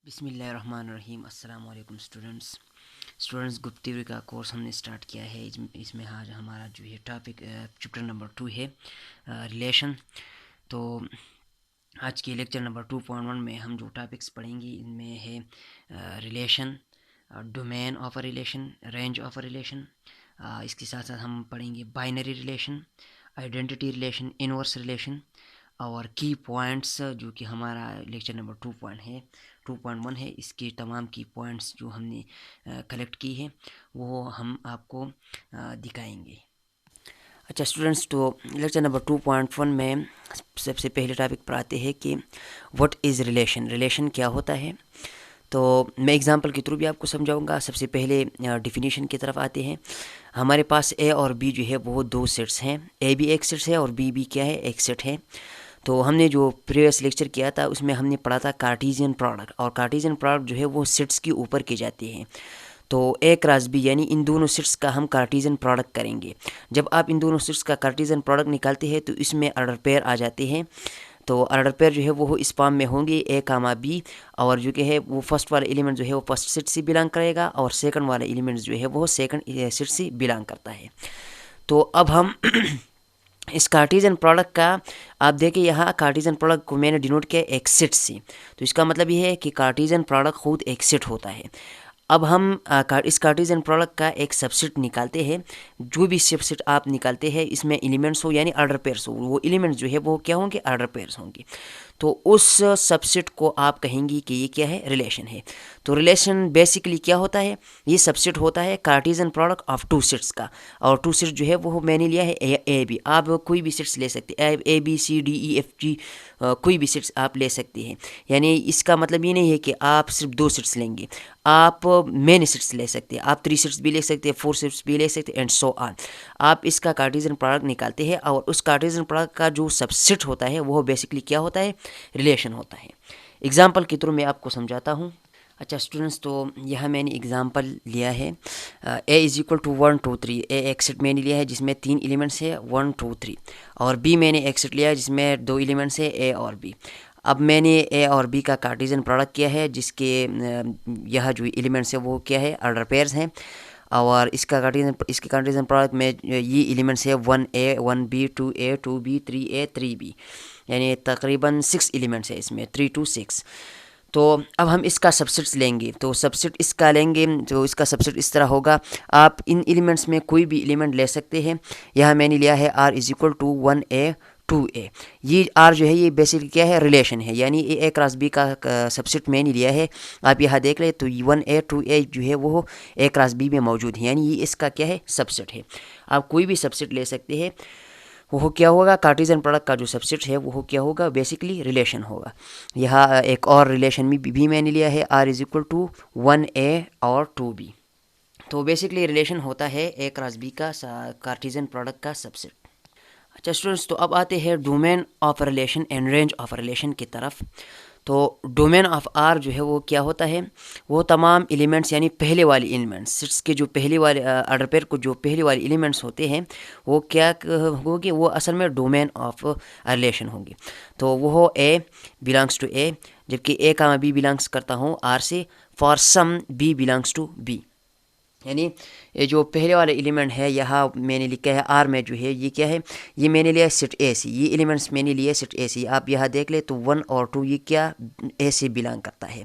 بسم اللہ الرحمن الرحیم۔ السلام علیکم اسٹوڈنٹس گفتگو کا کورس ہم نے اسٹارٹ کیا ہے۔ اس میں آج ہمارا جو ہے ٹاپک چیپٹر نمبر 2 ہے ریلیشن۔ تو آج کے لیکچر نمبر 2.1 میں ہم جو ٹاپکس پڑھیں گے ان میں ہے relation, domain of a relation, range of a relation. اس کے ساتھ ساتھ ہم پڑھیں گے binary relation, identity relation, inverse relation اور کی پوائنٹس، جو کہ ہمارا لیکچر نمبر 2.1 ہے۔ اس کے تمام کی پوائنٹس جو ہم نے کلیکٹ کی ہے وہ ہم آپ کو دکھائیں گے۔ اچھا اسٹوڈنٹس، تو لیکچر نمبر 2.1 میں سب سے پہلے ٹاپک پر آتے ہیں کہ واٹ از ریلیشن، ریلیشن کیا ہوتا ہے۔ تو میں ایگزامپل کے تھرو بھی آپ کو سمجھاؤں گا۔ سب سے پہلے ڈیفینیشن کی طرف آتے ہیں۔ ہمارے پاس اے اور بی جو ہے وہ دو سیٹس ہیں، اے بھی ایک سیٹ ہے اور بی بھی کیا ہے، ایک سیٹ ہے۔ تو ہم نے جو پریویس لیکچر کیا تھا اس میں ہم نے پڑھا تھا کارٹیزین پروڈکٹ، اور کارٹیزین پروڈکٹ جو ہے وہ سیٹس کے اوپر کی جاتے ہیں۔ تو اے کراس بی یعنی ان دونوں سیٹس کا ہم کارٹیزین پروڈکٹ کریں گے۔ جب آپ ان دونوں سیٹس کا کارٹیزین پروڈکٹ نکالتے ہیں تو اس میں آرڈر پیئر آ جاتے ہیں۔ تو آرڈر پیئر جو ہے وہ اس فارم میں ہوں گے اے کاما بی، اور جو کہ ہے وہ فرسٹ والا ایلیمنٹ جو ہے وہ فرسٹ سیٹ سے بلانگ کرے گا، اور سیکنڈ والا ایلیمنٹ جو ہے وہ سیکنڈ سیٹ سے بلانگ کرتا ہے۔ تو اب ہم اس کارٹیزن پروڈکٹ کا، آپ دیکھیں یہاں کارٹیزن پروڈکٹ کو میں نے ڈینوٹ کیا ایک سیٹ سے، تو اس کا مطلب یہ ہے کہ کارٹیزن پروڈکٹ خود ایک سیٹ ہوتا ہے۔ اب ہم اس کارٹیزن پروڈکٹ کا ایک سب سیٹ نکالتے ہیں۔ جو بھی سب سیٹ آپ نکالتے ہیں اس میں ایلیمنٹس ہو یعنی آرڈر پیئرس ہو، وہ ایلیمنٹس جو ہے وہ کیا ہوں گے، آرڈر پیئرس ہوں گے۔ تو اس سب سیٹ کو آپ کہیں گی کہ یہ کیا ہے، ریلیشن ہے۔ تو ریلیشن بیسیکلی کیا ہوتا ہے، یہ سب سیٹ ہوتا ہے Cartesian product of two sets کا، اور ٹو سیٹ جو ہے وہ میں نے لیا ہے اے بی۔ آپ کوئی بھی سیٹس لے سکتے ہیں، A B C D E F G, کوئی بھی سیٹس آپ لے سکتے ہیں۔ یعنی اس کا مطلب یہ نہیں ہے کہ آپ صرف دو سیٹس لیں گے، آپ مینی سیٹس لے سکتے ہیں، آپ 3 سیٹس بھی لے سکتے ہیں، 4 سیٹس بھی لے سکتے ہیں، اینڈ سو آن۔ آپ اس کا کارٹیزن پروڈکٹ نکالتے ہیں، اور اس کارٹیزن پروڈکٹ کا جو سب سیٹ ہوتا ہے وہ بیسیکلی کیا ہوتا ہے، ریلیشن ہوتا ہے۔ ایگزامپل کے تھرو میں آپ کو سمجھاتا ہوں۔ اچھا اسٹوڈنٹس، تو یہاں میں نے ایگزامپل لیا ہے اے از اکول ٹو 1 2 3۔ اے ایک سیٹ میں نے لیا ہے جس میں 3 ایلیمنٹس ہے 1 2 3، اور بی میں نے ایک سیٹ لیا ہے جس میں 2 ایلیمنٹس ہے اے اور بی۔ اب میں نے اے اور بی کا کارٹیزن پروڈکٹ کیا ہے جس کے یہاں جو ایلیمنٹس ہے وہ کیا ہے، آرڈر پیئرز ہیں، اور اس کے کارٹیزن پروڈکٹ میں یہ ایلیمنٹس ہے 1A 1B 2A 2B 3A 3B، یعنی تقریباً 6 ایلیمنٹس ہے اس میں، 3 to 6۔ تو اب ہم اس کا سب سیٹس لیں گے، تو سب سیٹ اس کا لیں گے، تو اس کا سب سیٹ اس طرح ہوگا۔ آپ ان ایلیمنٹس میں کوئی بھی ایلیمنٹ لے سکتے ہیں۔ یہاں میں نے لیا ہے R is equal to 1A 2A۔ یہ R جو ہے یہ بیسکلی کیا ہے، ریلیشن ہے، یعنی اے کراس بی کا سب سیٹ میں نے لیا ہے۔ آپ یہاں دیکھ لیں تو 1A 2A جو ہے وہ اے کراس بی میں موجود ہے، یعنی یہ اس کا کیا ہے، سب سیٹ ہے۔ آپ کوئی بھی سب سیٹ لے سکتے ہیں، وہ کیا ہوگا، کارٹیزن پروڈکٹ کا جو سب سیٹ ہے وہ کیا ہوگا، بیسیکلی ریلیشن ہوگا۔ یہاں ایک اور ریلیشن بھی میں نے لیا ہے، R is equal to 1A اور 2B۔ تو بیسیکلی ریلیشن ہوتا ہے اے کراس بی کا کارٹیزن پروڈکٹ کا سب سیٹ۔ اچھا اسٹوڈنٹس، تو اب آتے ہیں domain of relation and range of relation کی طرف۔ تو ڈومین آف آر جو ہے وہ کیا ہوتا ہے، وہ تمام ایلیمنٹس یعنی پہلے والے ایلیمنٹس، سیٹس کے جو پہلے والے آرڈر پیئر کو جو پہلے والے ایلیمنٹس ہوتے ہیں وہ کیا ہوگے، وہ اصل میں ڈومین آف ریلیشن ہوں گے۔ تو وہ اے بلانگس ٹو اے، جبکہ اے کاما بی بلانگس کرتا ہوں آر سے، for some b belongs to B. یعنی یہ جو پہلے والا ایلیمنٹ ہے یہاں میں نے لکھا ہے آر میں جو ہے یہ کیا ہے، یہ میں نے لیا سیٹ اے سے، یہ ایلیمنٹس میں نے لیے سیٹ اے سے۔ آپ یہاں دیکھ لیں تو 1 اور 2 یہ کیا، اے سے بلانگ کرتا ہے،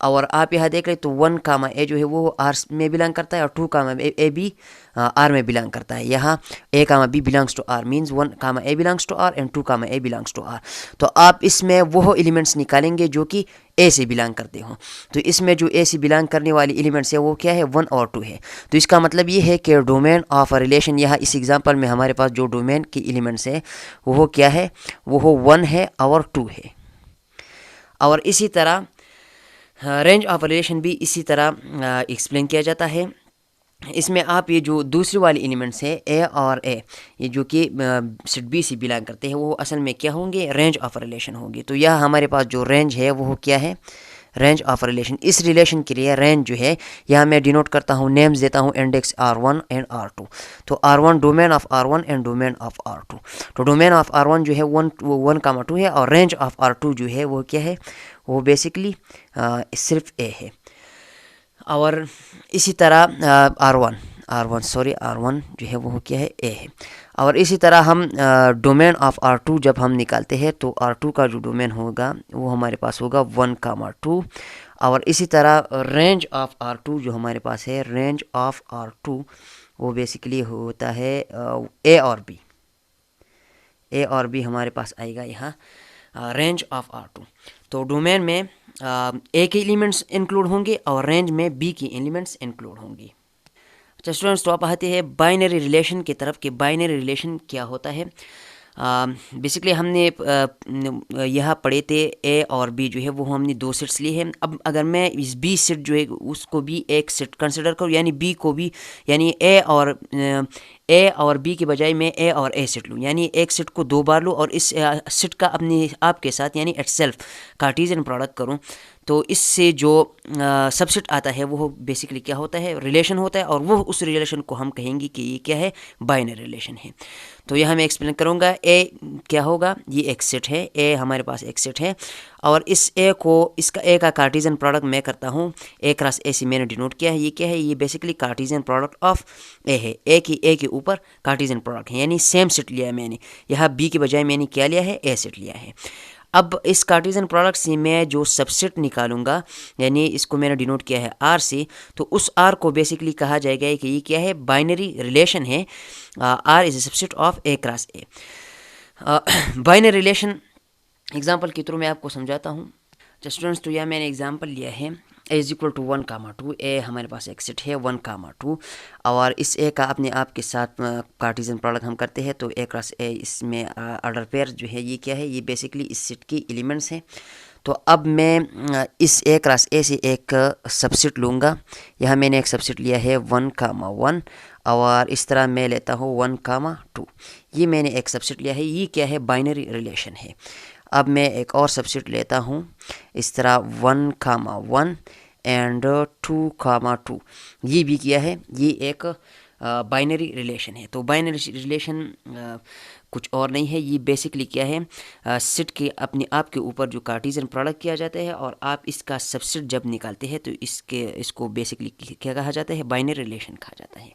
اور آپ یہاں دیکھ لیں تو 1 کاما اے جو ہے وہ آر میں بلانگ کرتا ہے، اور 2 کاما اے بھی آر میں بلانگ کرتا ہے۔ یہاں A comma B belongs to R means 1 comma A belongs to R and 2 comma A belongs to R. تو آپ اس میں وہ ایلیمنٹس نکالیں گے جو کہ اے سے بلانگ کرتے ہوں۔ تو اس میں جو اے سے بلانگ کرنے والی ایلیمنٹس ہے وہ کیا ہے، 1 اور 2 ہے۔ تو اس کا مطلب یہ ہے کہ ڈومین آف ریلیشن، یہاں اس ایگزامپل میں ہمارے پاس جو ڈومین کی ایلیمنٹس ہے وہ کیا ہے، وہ 1 ہے اور 2 ہے۔ اور اسی طرح رینج آف ریلیشن بھی اسی طرح ایکسپلین کیا جاتا ہے۔ اس میں آپ یہ جو دوسری والی ایلیمنٹس ہے اے اور اے، یہ جو کہ سیٹ بی سے بلانگ کرتے ہیں، وہ اصل میں کیا ہوں گے، رینج آف ریلیشن ہوں گے۔ تو یہاں ہمارے پاس جو رینج ہے وہ کیا ہے، رینج آف ریلیشن. اس ریلیشن کے لیے رینج جو ہے یہاں میں ڈینوٹ کرتا ہوں, نیمز دیتا ہوں انڈیکس R1 اینڈ R2. تو R1 domain of R1 and domain of R2. تو ڈومین آف R1 جو ہے 1,2 ہے, اور رینج آف R2 جو ہے وہ کیا ہے, وہ بیسکلی صرف A ہے. اور اسی طرح R1 جو ہے وہ کیا ہے, A ہے. اور اسی طرح ہم ڈومین آف R2 جب ہم نکالتے ہیں تو R2 کا جو ڈومین ہوگا وہ ہمارے پاس ہوگا 1,2. اور اسی طرح رینج آف R2 جو ہمارے پاس ہے, رینج آف R2 وہ بیسکلی ہوتا ہے A اور B ہمارے پاس آئے گا یہاں رینج آف R2. تو ڈومین میں A کے ایلیمنٹس انکلوڈ ہوں گے اور رینج میں B کی ایلیمنٹس انکلوڈ ہوں گی. اچھا اسٹوڈنٹس, تو آپ آتے ہیں بائنری ریلیشن کی طرف کہ بائنری ریلیشن کیا ہوتا ہے. بیسکلی ہم نے یہاں پڑھے تھے اے اور بی جو ہے وہ ہم نے 2 سیٹس لیے ہیں. اب اگر میں اس بی سیٹ جو ہے اس کو بھی ایک سیٹ کنسیڈر کروں, یعنی بی کو بھی, یعنی اے اور بی کے بجائے میں اے اور اے سیٹ لوں, یعنی ایک سیٹ کو 2 بار لوں اور اس سیٹ کا اپنے آپ کے ساتھ یعنی ایٹ سیلف کارٹیزین پروڈکٹ کروں, تو اس سے جو سب سیٹ آتا ہے وہ بیسکلی کیا ہوتا ہے, ریلیشن ہوتا ہے, اور وہ اس ریلیشن کو ہم کہیں گے کہ یہ کیا ہے, بائنری ریلیشن ہے. تو یہاں میں ایکسپلین کروں گا. اے کیا ہوگا, یہ ایک سیٹ ہے, اے ہمارے پاس ایک سیٹ ہے, اور اس اے کو اے کا کارٹیزین پروڈکٹ میں کرتا ہوں اے کراس اے سے میں نے ڈینوٹ کیا ہے. یہ کیا ہے, یہ بیسکلی کارٹیزین پروڈکٹ آف اے ہے. اے کے اوپر کارٹیزین پروڈکٹ ہے, یعنی سیم سیٹ لیا ہے میں نے. یہاں بی کے بجائے میں نے کیا لیا ہے, اے سیٹ لیا ہے. اب اس کارٹیزین پروڈکٹ سے میں جو سب سیٹ نکالوں گا, یعنی اس کو میں نے ڈینوٹ کیا ہے آر سے, تو اس آر کو بیسکلی کہا جائے گا کہ یہ کیا ہے, بائنری ریلیشن ہے. R is A subset of A cross A. Binary relation example کے تھرو میں آپ کو سمجھاتا ہوں. اسٹوڈنٹس, تو یہاں میں نے ایگزامپل لیا ہے اے از اکول ٹو 1,2. اے ہمارے پاس ایک سیٹ ہے 1,2, اور اس اے کا اپنے آپ کے ساتھ کارٹیزین پروڈکٹ ہم کرتے ہیں, تو اے کراس اے اس میں آرڈر پیئر جو ہے یہ کیا ہے, یہ بیسکلی اس سیٹ کی ایلیمنٹس ہیں. تو اب میں اس اے کراس اے سے ایک سب سیٹ لوں گا. یہاں میں نے ایک سب سیٹ لیا ہے 1,1, اور اس طرح میں لیتا ہوں 1,2. یہ میں نے ایک سب سیٹ لیا ہے. یہ کیا ہے, بائنری ریلیشن ہے. اب میں ایک اور سب سیٹ لیتا ہوں اس طرح 1,1 اینڈ 2,2. یہ بھی کیا ہے, یہ ایک بائنری ریلیشن ہے. تو بائنری ریلیشن کچھ اور نہیں ہے, یہ بیسکلی کیا ہے, سیٹ کے اپنے آپ کے اوپر جو کارٹیزین پروڈکٹ کیا جاتا ہے, اور آپ اس کا سب سیٹ جب نکالتے ہیں تو اس کو بیسکلی کیا کہا جاتا ہے, بائنری ریلیشن کہا جاتا ہے.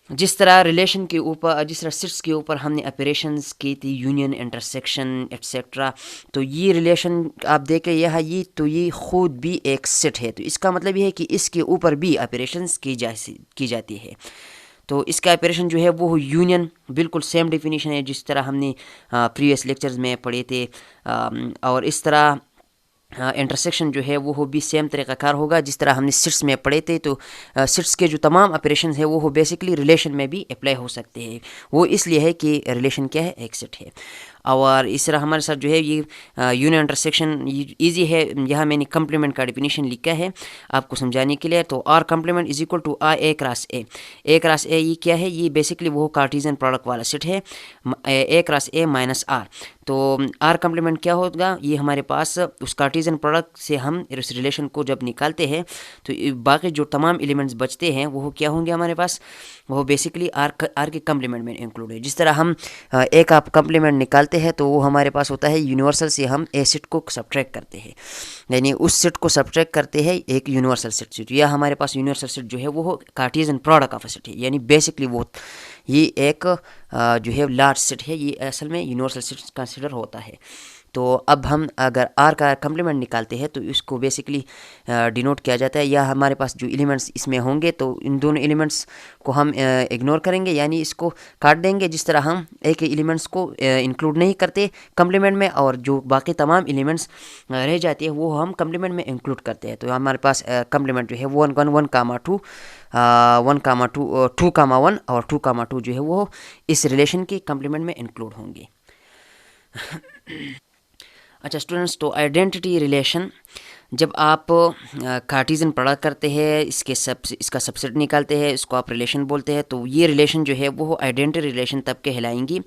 جس طرح ریلیشن کے اوپر, جس طرح سیٹس کے اوپر ہم نے آپریشنز کی تھی, یونین, انٹرسیکشن ایٹسیٹرا, تو یہ ریلیشن آپ دیکھیں یہاں, یہ خود بھی ایک سیٹ ہے. تو اس کا مطلب یہ ہے کہ اس کے اوپر بھی آپریشنز کی جاتی ہے. تو اس کا آپریشن جو ہے وہ یونین, بالکل سیم ڈیفینیشن ہے جس طرح ہم نے پریویس لیکچرز میں پڑھے تھے. اور اس طرح انٹرسیکشن جو ہے وہ بھی سیم طریقہ کار ہوگا جس طرح ہم نے سیٹس میں پڑھے تھے. تو سیٹس کے جو تمام آپریشنز ہیں وہ بیسکلی ریلیشن میں بھی اپلائی ہو سکتے ہیں. وہ اس لیے ہے کہ ریلیشن کیا ہے, ایک سیٹ ہے. اور اس طرح ہمارے ساتھ جو ہے یہ یونین انٹرسیکشن ایزی ہے. یہاں میں نے کمپلیمنٹ کا ڈیفینیشن لکھا ہے آپ کو سمجھانے کے لیے. تو R complement is equal to R A cross A. A cross A یہ کیا ہے, یہ بیسکلی وہ کارٹیزین پروڈکٹ والا سیٹ ہے, اے کراس اے مائنس آر. تو آر کمپلیمنٹ کیا ہوگا, یہ ہمارے پاس اس کارٹیزین پروڈکٹ سے ہم اس ریلیشن کو جب نکالتے ہیں تو باقی جو تمام ایلیمنٹس بچتے ہیں وہ کیا ہوں گے ہمارے پاس, وہ بیسکلی آر کے کمپلیمنٹ میں انکلوڈ ہے. جس طرح ہم اے کا کمپلیمنٹ نکالتے ہیں تو وہ ہمارے پاس ہوتا ہے یونیورسل سے ہم اے سیٹ کو سبٹریکٹ کرتے ہیں, یعنی اس سیٹ کو سبٹریکٹ کرتے ہیں ایک یونیورسل سیٹ سے. یا ہمارے پاس یونیورسل سیٹ جو ہے وہ کارٹیزین پروڈکٹ آف سیٹ ہے, یعنی بیسکلی وہ یہ ایک جو ہے لارج سیٹ ہے, یہ اصل میں یونیورسل سیٹ کنسیڈر ہوتا ہے. تو اب ہم اگر آر کا کمپلیمنٹ نکالتے ہیں تو اس کو بیسکلی ڈینوٹ کیا جاتا ہے, یا ہمارے پاس جو ایلیمنٹس اس میں ہوں گے تو ان دونوں ایلیمنٹس کو ہم اگنور کریں گے, یعنی اس کو کاٹ دیں گے. جس طرح ہم ایک ایلیمنٹس کو انکلوڈ نہیں کرتے کمپلیمنٹ میں, اور جو باقی تمام ایلیمنٹس رہ جاتے ہیں وہ ہم کمپلیمنٹ میں انکلوڈ کرتے ہیں. تو ہمارے پاس کمپلیمنٹ جو ہے 1,2 2,1 اور 2,2 جو ہے وہ اس ریلیشن کے کمپلیمنٹ میں انکلوڈ ہوں گے. اچھا اسٹوڈنٹس, تو آئیڈینٹی ریلیشن جب آپ کارٹیزن پروڈکٹ کرتے ہیں، اس کا سبسیٹ نکالتے ہیں، اس کو آپ ریلیشن بولتے ہیں. تو یہ ریلیشن جو ہے وہ آئیڈینٹی ریلیشن تب کہلائیں گی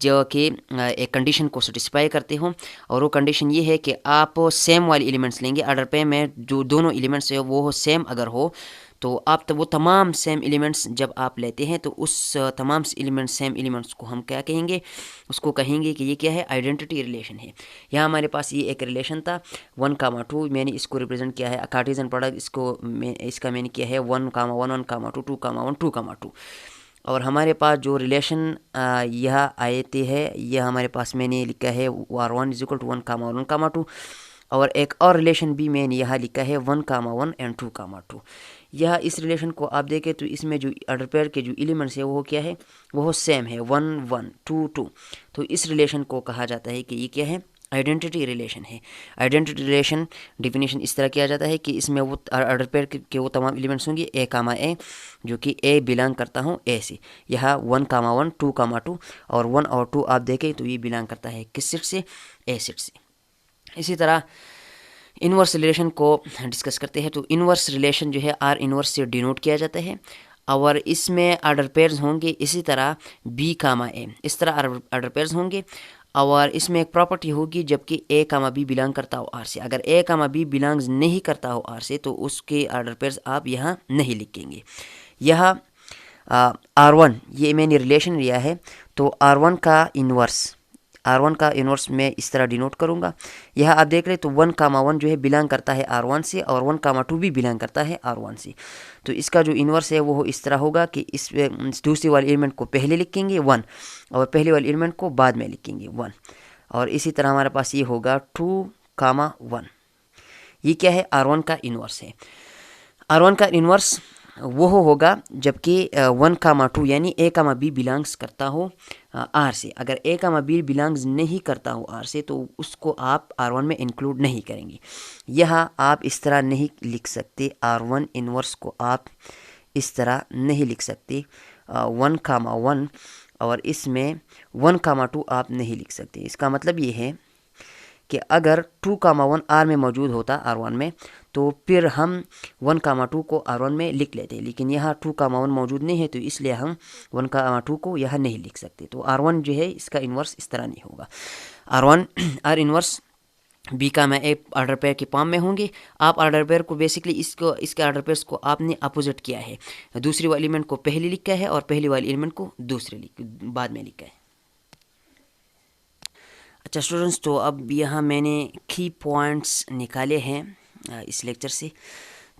جو کہ ایک کنڈیشن کو سیٹسفائی کرتے ہوں. اور وہ کنڈیشن یہ ہے کہ آپ سیم والے ایلیمنٹس لیں گے. آرڈر پہ میں جو دونوں ایلیمنٹس ہیں وہ سیم اگر ہو تو آپ وہ تمام سیم ایلیمنٹس جب آپ لیتے ہیں تو اس تمام سیم ایلیمنٹس کو ہم کیا کہیں گے؟ اس کو کہیں گے کہ یہ کیا ہے؟ آئیڈینٹی ریلیشن ہے. یہاں ہمارے پاس یہ ایک ریلیشن تھا 1,2. میں نے اس کو ریپرزینٹ کیا ہے کارٹیزن پروڈکٹ. اس کا میں نے کیا ہے 1,1 1,2 2,1 2,2. اور ہمارے پاس جو ریلیشن یہ آئے ہے یہ ہمارے پاس میں نے لکھا ہے R1 = 1,1 1,2. اور ایک اور ریلیشن بھی میں نے یہاں لکھا ہے 1,1 and 2,2. یہاں اس ریلیشن کو آپ دیکھیں تو اس میں جو آرڈر پیئر کے جو ایلیمنٹس ہے وہ کیا ہے؟ وہ سیم ہے 1 1 2 2. تو اس ریلیشن کو کہا جاتا ہے کہ یہ کیا ہے؟ آئیڈینٹی ریلیشن ہے. آئیڈینٹی ریلیشن ڈیفینیشن اس طرح کیا جاتا ہے کہ اس میں وہ آرڈر پیئر کے وہ تمام ایلیمنٹس ہوں گے A, جو کہ A بلانگ کرتا ہوں A سے. یہاں 1,1 2,2 اور 1 اور 2 آپ دیکھیں تو یہ بلانگ کرتا ہے کس سیٹ سے؟ A سیٹ سے. اسی طرح انورس ریلیشن کو ڈسکس کرتے ہیں. تو انورس ریلیشن جو ہے R انورس سے ڈینوٹ کیا جاتا ہے. اور اس میں آرڈر پیئرز ہوں گے اسی طرح B, A اس طرح آرڈر پیئرز ہوں گے. اور اس میں ایک پراپرٹی ہوگی جب کہ A, B بلانگ کرتا ہو R سے. اگر A, B بلانگز نہیں کرتا ہو R سے تو اس کے آرڈر پیئرز آپ یہاں نہیں لکھیں گے. یہاں R1 یہ میں نے ریلیشن لیا ہے تو R1 کا انورس میں اس طرح ڈینوٹ کروں گا. یہاں آپ دیکھ لیں تو 1,1 جو ہے بلانگ کرتا ہے R1 سے اور 1,2 بھی بلانگ کرتا ہے R1 سے. تو اس کا جو انورس ہے وہ اس طرح ہوگا کہ اس دوسری والے ایلیمنٹ کو پہلے لکھیں گے 1 اور پہلے والے ایلیمنٹ کو بعد میں لکھیں گے 1. اور اسی طرح ہمارے پاس یہ ہوگا 2,1. یہ کیا ہے؟ R1 کا انورس ہے. R1 کا انورس وہ ہوگا جب کہ 1,2 یعنی A, B بلانگس کرتا ہو R سے. اگر A, B بلانگز نہیں کرتا ہو R سے تو اس کو آپ R1 میں انکلوڈ نہیں کریں گے. یہاں آپ اس طرح نہیں لکھ سکتے. R1 انورس کو آپ اس طرح نہیں لکھ سکتے 1,1 اور اس میں 1,2 آپ نہیں لکھ سکتے. اس کا مطلب یہ ہے کہ اگر 2,1 R میں موجود ہوتا R1 میں تو پھر ہم 1,2 کو R1 میں لکھ لیتے. لیکن یہاں 2,1 موجود نہیں ہے تو اس لیے ہم 1,2 کو یہاں نہیں لکھ سکتے. تو R1 جو ہے اس کا انورس اس طرح نہیں ہوگا. R inverse B, A order pair کے فارم میں ہوں گے. آپ آرڈر پیئر کو بیسکلی اس کے آرڈر پیئرس کو آپ نے اپوزٹ کیا ہے. دوسری والی ایلیمنٹ کو پہلے لکھا ہے اور پہلی والی ایلیمنٹ کو بعد میں لکھا ہے. اچھا اسٹوڈنٹس، تو اب یہاں میں نے کی پوائنٹس نکالے ہیں اس لیکچر سے.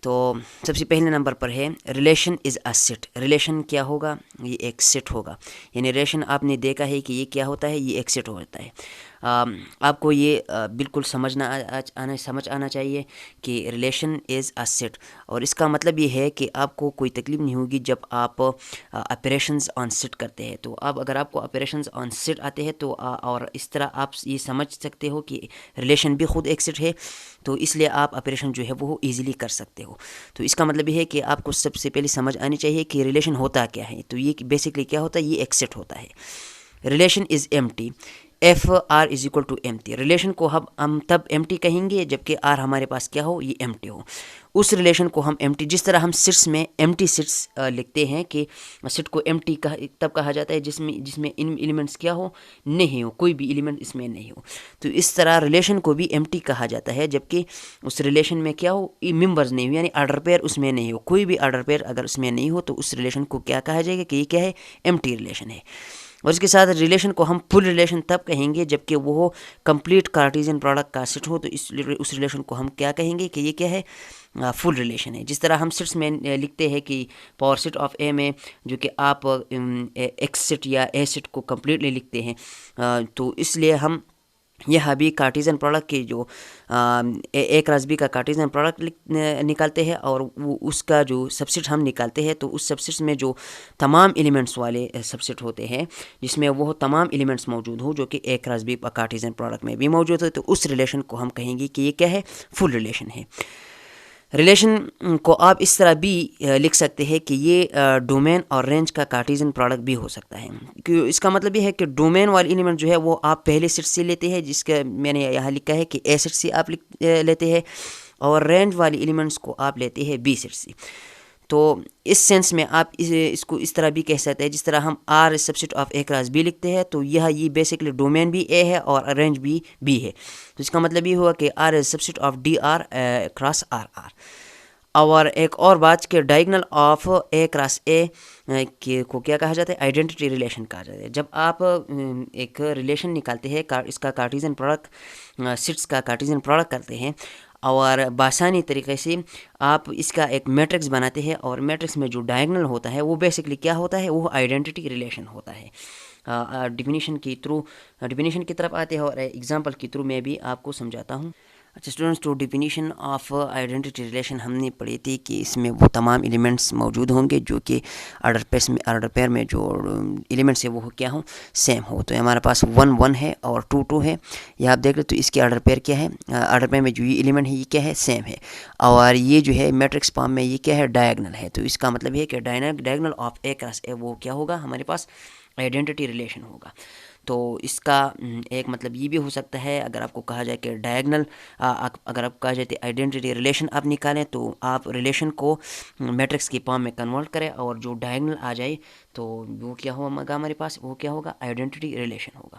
تو سب سے پہلے نمبر پر ہے relation is a set. Relation کیا ہوگا؟ یہ ایک سیٹ ہوگا. یعنی ریلیشن آپ نے دیکھا ہے کہ یہ کیا ہوتا ہے؟ یہ ایک سیٹ ہوتا ہے. آپ کو یہ بالکل سمجھ آنا چاہیے کہ ریلیشن از اے سیٹ. اور اس کا مطلب یہ ہے کہ آپ کو کوئی تکلیف نہیں ہوگی جب آپ آپریشنز آن سیٹ کرتے ہیں. تو اگر آپ کو آپریشنز آن سیٹ آتے ہیں تو اور اس طرح آپ یہ سمجھ سکتے ہو کہ ریلیشن بھی خود ایک سیٹ ہے تو اس لیے آپ آپریشن جو ہے وہ ایزیلی کر سکتے ہو. تو اس کا مطلب یہ ہے کہ آپ کو سب سے پہلے سمجھ آنی چاہیے کہ ریلیشن ہوتا کیا ہے. تو یہ بیسکلی کیا ہوتا ہے؟ یہ ایک سیٹ ہوتا ہے. Relation is empty. R = empty. Relation کو ہم تب ایمٹی کہیں گے جب کہ R ہمارے پاس کیا ہو؟ یہ ایمٹی ہو. اس ریلیشن کو ہم ایمٹی، جس طرح ہم سیٹس میں ایمٹی سیٹس لکھتے ہیں کہ سیٹ کو ایمٹی تب کہا جاتا ہے جس میں ان ایلیمنٹس کیا ہو؟ نہیں ہو، کوئی بھی ایلیمنٹ اس میں نہیں ہو. تو اس طرح ریلیشن کو بھی ایمٹی کہا جاتا ہے جب کہ اس ریلیشن میں کیا ہو؟ ممبرز نہیں ہو، یعنی آرڈر پیئر اس میں نہیں ہو. کوئی بھی آرڈر پیئر اگر اس میں نہیں ہو تو اس ریلیشن کو کیا کہا جائے گا کہ یہ کیا ہے؟ ایمٹی ریلیشن ہے. اور اس کے ساتھ ریلیشن کو ہم فل ریلیشن تب کہیں گے جب کہ وہ کمپلیٹ کارٹیزن پروڈکٹ کا سیٹ ہو. تو اس ریلیشن کو ہم کیا کہیں گے کہ یہ کیا ہے؟ فل ریلیشن ہے. جس طرح ہم سیٹس میں لکھتے ہیں کہ پاور سیٹ آف اے میں جو کہ آپ ایکس سیٹ یا اے سیٹ کو کمپلیٹلی لکھتے ہیں. تو اس لیے ہم یہاں بھی کارٹیزن پروڈکٹ کی جو A × B کا کارٹیزن پروڈکٹ نکالتے ہیں اور وہ اس کا جو سبسیٹ ہم نکالتے ہیں تو اس سبسیٹس میں جو تمام ایلیمنٹس والے سبسیٹ ہوتے ہیں جس میں وہ تمام ایلیمنٹس موجود ہوں جو کہ A × B کارٹیزن پروڈکٹ میں بھی موجود ہے تو اس ریلیشن کو ہم کہیں گے کہ یہ کیا ہے؟ فل ریلیشن ہے. ریلیشن کو آپ اس طرح بھی لکھ سکتے ہیں کہ یہ ڈومین اور رینج کا کارٹیزن پروڈکٹ بھی ہو سکتا ہے. کہ اس کا مطلب یہ ہے کہ ڈومین والی ایلیمنٹ جو ہے وہ آپ پہلے سیٹ سے لیتے ہیں، جس کا میں نے یہاں لکھا ہے کہ اے سیٹ سے آپ لیتے ہیں، اور رینج والی ایلیمنٹس کو آپ لیتے ہیں بی سیٹ سے. تو اس سینس میں آپ اس کو اس طرح بھی کہہ سکتے ہیں، جس طرح ہم R subset of A cross B لکھتے ہیں، تو یہ بیسکلی ڈومین بھی اے ہے اور رینج بھی بی ہے. تو اس کا مطلب یہ ہوا کہ R subset of D R cross R R. اور ایک اور بات کہ diagonal of A cross A کو کیا کہا جاتا ہے؟ آئیڈینٹی ریلیشن کہا جاتا ہے. جب آپ ایک ریلیشن نکالتے ہیں، اس کا کارٹیزن پروڈکٹ سیٹس کا کارٹیزن پروڈکٹ کرتے ہیں، اور بآسانی طریقے سے آپ اس کا ایک میٹرکس بناتے ہیں، اور میٹرکس میں جو ڈائگنل ہوتا ہے وہ بیسکلی کیا ہوتا ہے؟ وہ آئیڈینٹی ریلیشن ہوتا ہے. ڈیفینیشن کی طرف آتے ہیں اور ایگزامپل کے تھرو میں بھی آپ کو سمجھاتا ہوں. اچھا اسٹوڈنٹس، تو ڈیفینیشن آف آئیڈینٹی ریلیشن ہم نے پڑھی تھی کہ اس میں وہ تمام ایلیمنٹس موجود ہوں گے جو کہ آرڈر پیر میں جو ایلیمنٹس ہیں وہ کیا ہوں؟ سیم ہو. تو ہمارے پاس 1 1 ہے اور 2 2 ہے. یہ آپ دیکھ لیں تو اس کی آرڈر پیر کیا ہے؟ آرڈر پیر میں جو یہ ایلیمنٹ ہے یہ کیا ہے؟ سیم ہے. اور یہ جو ہے میٹرکس فارم میں یہ کیا ہے؟ ڈائگنل ہے. تو اس کا مطلب یہ ہے کہ ڈائگنل آف اے کراس اے وہ کیا ہوگا؟ ہمارے پاس آئیڈینٹی ریلیشن ہوگا. تو اس کا ایک مطلب یہ بھی ہو سکتا ہے، اگر آپ کو کہا جائے کہ ڈائگنل، اگر آپ کہا جائے کہ آئیڈینٹی ریلیشن آپ نکالیں، تو آپ ریلیشن کو میٹرکس کی فارم میں کنورٹ کریں، اور جو ڈائگنل آ جائے تو وہ کیا ہوگا ہمارے پاس؟ وہ کیا ہوگا؟ آئیڈینٹی ریلیشن ہوگا.